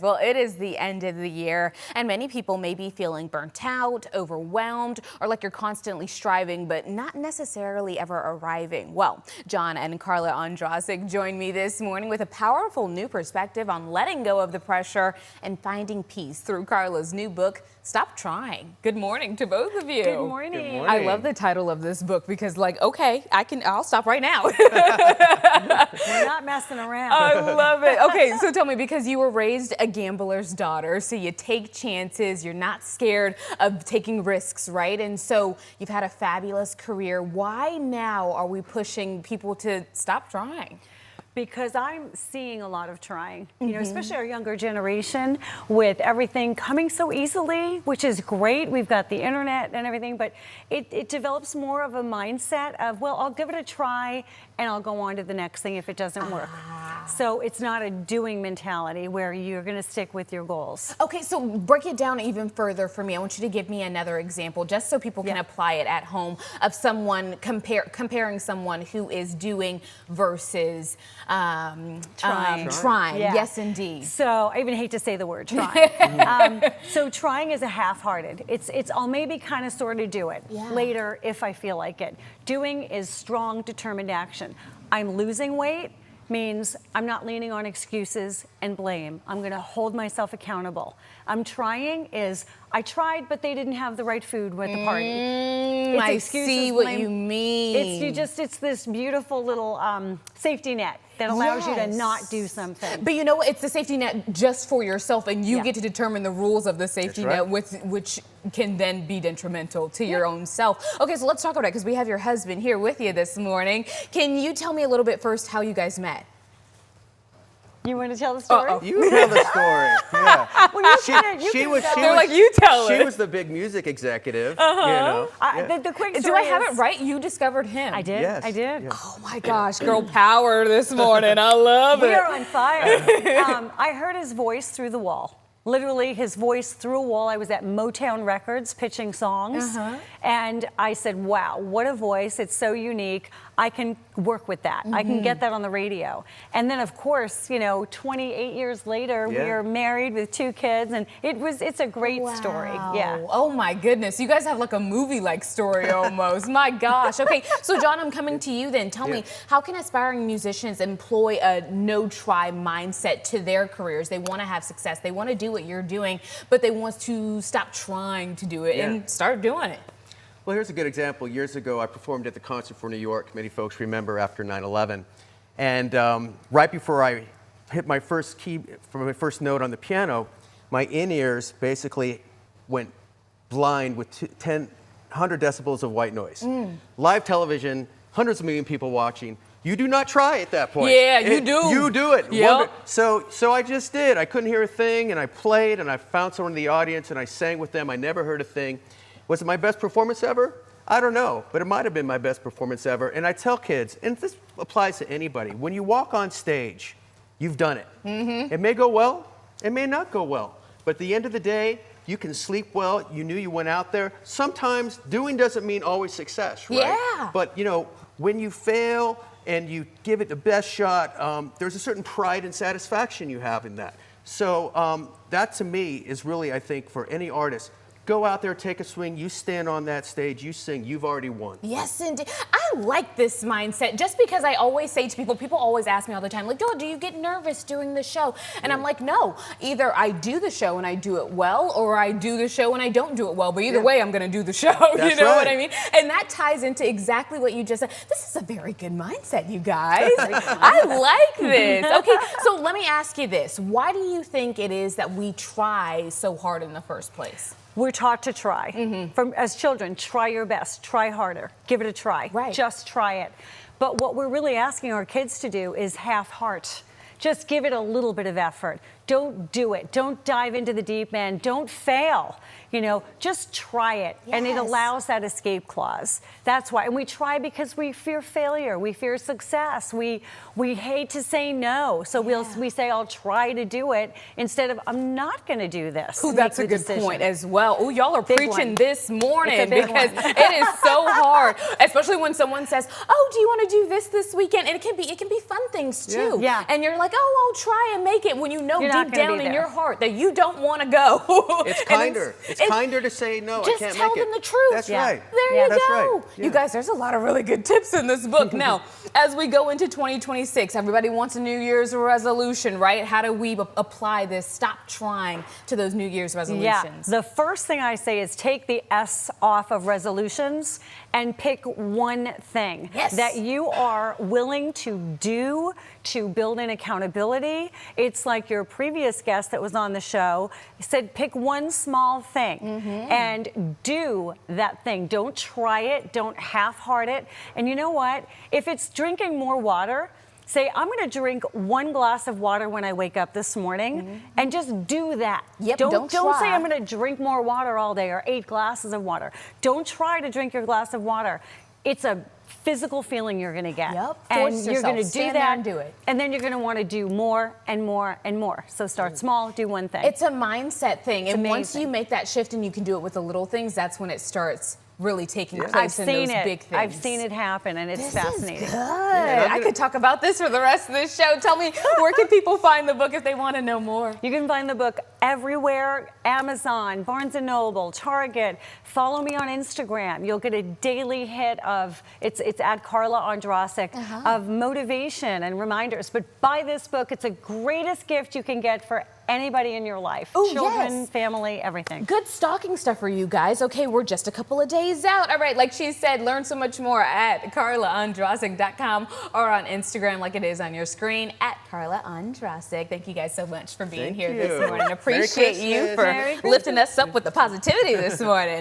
Well, it is the end of the year, and many people may be feeling burnt out, overwhelmed, or like you're constantly striving, but not necessarily ever arriving. Well, John and Carla Ondrasik joined me this morning with a powerful new perspective on letting go of the pressure and finding peace through Carla's new book, Stop Trying. Good morning to both of you. Good morning. Good morning. I love the title of this book because, like, okay, I'll stop right now. We're not messing around. I love it. Okay, so tell me, because you were raised a gambler's daughter, so you take chances, you're not scared of taking risks, right? And so you've had a fabulous career. Why now are we pushing people to stop trying? Because I'm seeing a lot of trying, you know, especially our younger generation with everything coming so easily, which is great. We've got the internet and everything, but it develops more of a mindset of, well, I'll give it a try and I'll go on to the next thing if it doesn't work. So it's not a doing mentality where you're going to stick with your goals. Okay, so break it down even further for me. I want you to give me another example just so people can apply it at home of someone comparing someone who is doing versus trying. Yeah. Yes, indeed. So I even hate to say the word trying. So trying is a half-hearted. I'll maybe kind of sort of do it later if I feel like it. Doing is strong, determined action. I'm losing weight means I'm not leaning on excuses and blame. I'm going to hold myself accountable. I'm trying is I tried, but they didn't have the right food with the party. I see what you mean. It's this beautiful little safety net that allows you to not do something. But you know what? It's the safety net just for yourself, and you get to determine the rules of the safety net, which can then be detrimental to your own self. Okay, so let's talk about it because we have your husband here with you this morning. Can you tell me a little bit first how you guys met? You want to tell the story? You tell the story. Yeah. Well, you tell it. She was the big music executive. You know. The quick story Do I have it right? You discovered him. I did. Yes. I did. Yes. Oh my gosh, girl power this morning. I love it. We are on fire. I heard his voice through the wall. Literally, his voice through a wall. I was at Motown Records pitching songs, and I said, wow, what a voice. It's so unique. I can work with that. I can get that on the radio. And then, of course, you know, 28 years later, we are married with 2 kids, and it's a great story. Yeah. Oh my goodness. You guys have like a movie-like story almost. My gosh. Okay, so John, I'm coming to you then. Tell me, how can aspiring musicians employ a no-try mindset to their careers? They want to have success. They want to do what you're doing, but they want to stop trying to do it and start doing it. Well, here's a good example. Years ago, I performed at the Concert for New York. Many folks remember after 9/11. And right before I hit my first key, for my first note on the piano, my in-ears basically went blind with 100 decibels of white noise. Live television, hundreds of million people watching. You do not try at that point. Yeah, you do. You do it. Yep. So I just did. I couldn't hear a thing, and I played, and I found someone in the audience, and I sang with them. I never heard a thing. Was it my best performance ever? I don't know, but it might have been my best performance ever. And I tell kids, and this applies to anybody, when you walk on stage, you've done it. It may go well, it may not go well, but at the end of the day, you can sleep well. You knew you went out there. Sometimes doing doesn't mean always success, right? Yeah. But you know, when you fail and you give it the best shot, there's a certain pride and satisfaction you have in that. So that to me is really, I think, for any artist, go out there, take a swing, you stand on that stage, you sing, you've already won. Yes, indeed. I like this mindset just because I always say to people always ask me all the time, like, do you get nervous doing the show? And I'm like, no, either I do the show and I do it well, or I do the show and I don't do it well. But either way, I'm going to do the show. That's you know right. what I mean? And that ties into exactly what you just said. This is a very good mindset, you guys. I like this. Okay, so let me ask you this. Why do you think it is that we try so hard in the first place? We're taught to try. As children, try your best, try harder, give it a try. Right. Just try it. But what we're really asking our kids to do is half heart. Just give it a little bit of effort. Don't do it. Don't dive into the deep end. Don't fail. You know, just try it. Yes. And it allows that escape clause. That's why. And we try because we fear failure. We fear success. We hate to say no. So we say, I'll try to do it instead of, I'm not going to do this. Ooh, that's a good point as well. Oh, y'all are preaching this morning because it is so hard, especially when someone says, oh, do you want to do this weekend? And it can be fun things too. Yeah. And you're like, oh, I'll try and make it when you know deep not gonna down be in there. your heart that you don't want to go. It's And kinder. It's kinder to say no. I just can't tell make it. them the truth. That's Yeah. right. There Yeah. you That's go. right. You Yeah. guys, there's a lot of really good tips in this book. Now, as we go into 2026, everybody wants a New Year's resolution, right? How do we apply this? Stop trying to those New Year's resolutions. Yeah, the first thing I say is take the S off of resolutions and pick one thing that you are willing to do to build in accountability. It's like your previous guest that was on the show said, pick one small thing and do that thing. Don't try it, don't half-heart it. And you know what? If it's drinking more water, say, I'm going to drink 1 glass of water when I wake up this morning, and just do that. Yep, don't say try. I'm going to drink more water all day or 8 glasses of water. Don't try to drink your glass of water. It's a physical feeling you're going to get. Yep, and force you're going to yourself. do Stand there that and do it. And then you're going to want to do more and more and more. So start small, do one thing. It's a mindset thing. And once amazing. you make that shift and you can do it with the little things, that's when it starts really taking I've place in seen those it. big things. I've seen it happen, and it's This fascinating. is good. I'm I gonna- could talk about this for the rest of the show. Tell me, where can people find the book if they want to know more? You can find the book everywhere: Amazon, Barnes & Noble, Target. Follow me on Instagram. You'll get a daily hit of, it's at Carla Ondrasik, of motivation and reminders. But buy this book. It's the greatest gift you can get for anybody in your life. Ooh, Children, yes. family, everything. Good stocking stuff for you guys. Okay, we're just a couple of days out. All right, like she said, learn so much more at carlaondrasik.com or on Instagram like it is on your screen at Carla Ondrasik. Thank you guys so much for being Thank here you. this morning. Merry Appreciate you Christmas. for Merry lifting us up with the positivity this morning.